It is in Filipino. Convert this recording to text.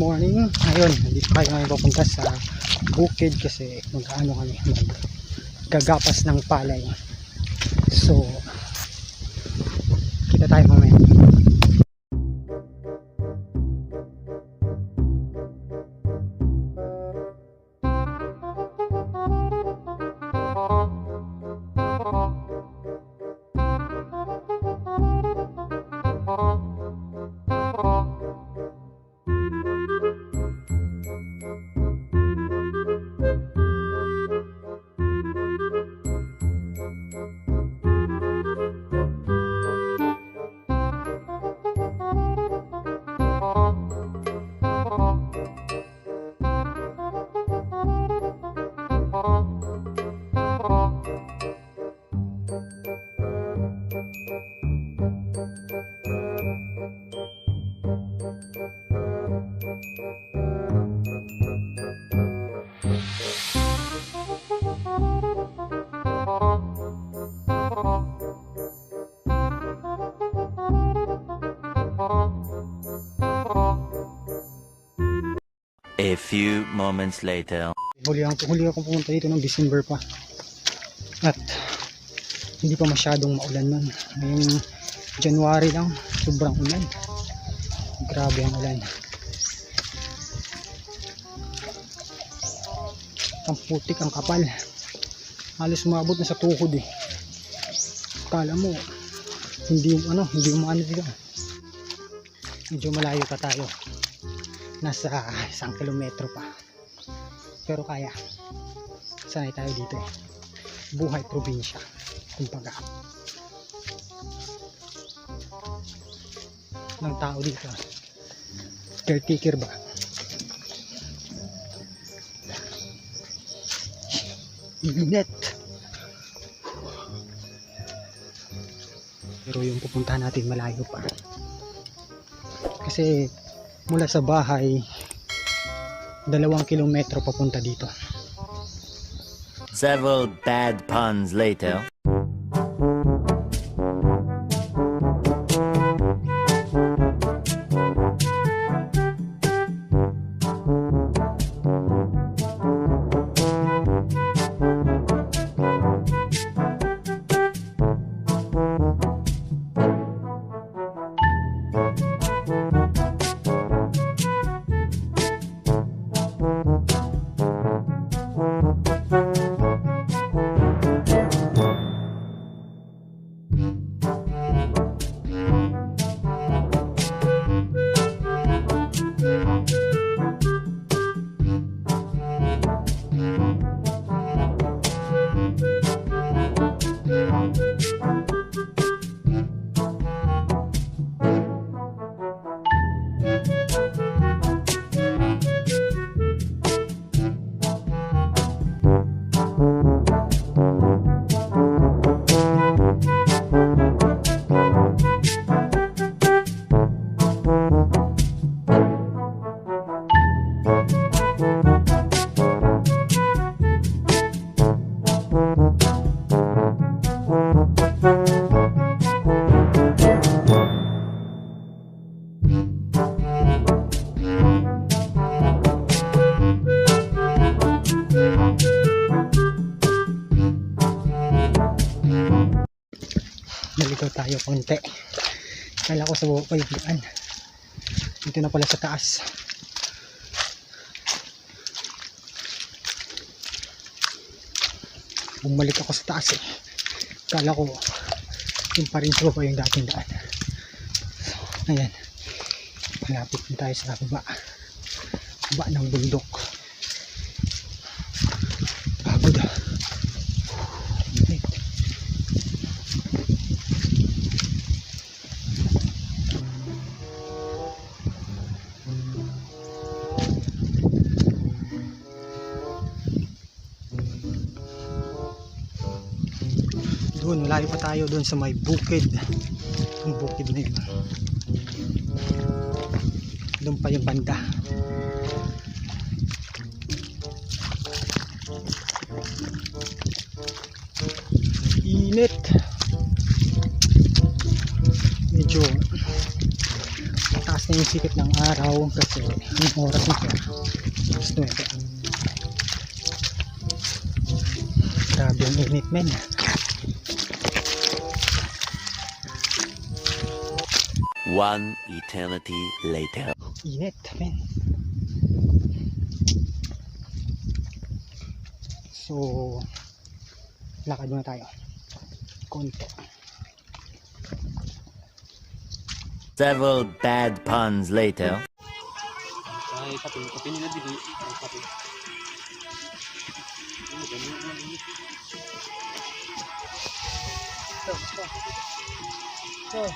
morning. Ngayon, dito tayo ngayon papunta sa bukid kasi mag-ano kami, gagapas ng palay. So, kita tayo mamaya. A few moments later. Huli ako pumunta dito ng December pa. At hindi pa masyadong maulan nun. Ngayong January lang, sobrang ulan. Grabe ang ulan. Ang putik, ang kapal. Halos umabot na sa tuhod eh. Kala mo, hindi umaano dito. Medyo malayo pa tayo. Nasa 1 kilometro pa. Pero kaya. Sanay tayo dito eh. Buhay probinsya. Kumbaga. Ng tao dito. Caretaker ba? Init. Pero yung pupuntahan natin malayo pa. Kasi mula sa bahay 2 kilometro papunta dito. Several bad puns later. Naligaw tayo konti. Kala ko sa baba pa yung dito na pala sa taas. Bumalik ako sa taas eh. Kala ko yung pa rin sa baba yung dating daan. So, ayan. Malapit na tayo sa baba. Baba ng bundok. Pagod ah. Doon, malayo pa tayo doon sa may bukid. Ang bukid na yun. Doon pa yung banda. Init. Medyo mataas na yung sikat ng araw kasi yung oras nito is 9. Grabe yung init men. One eternity later. Init men. So lakad muna tayo konti. Several bad puns later. Ay, kape nila dili. Kape. So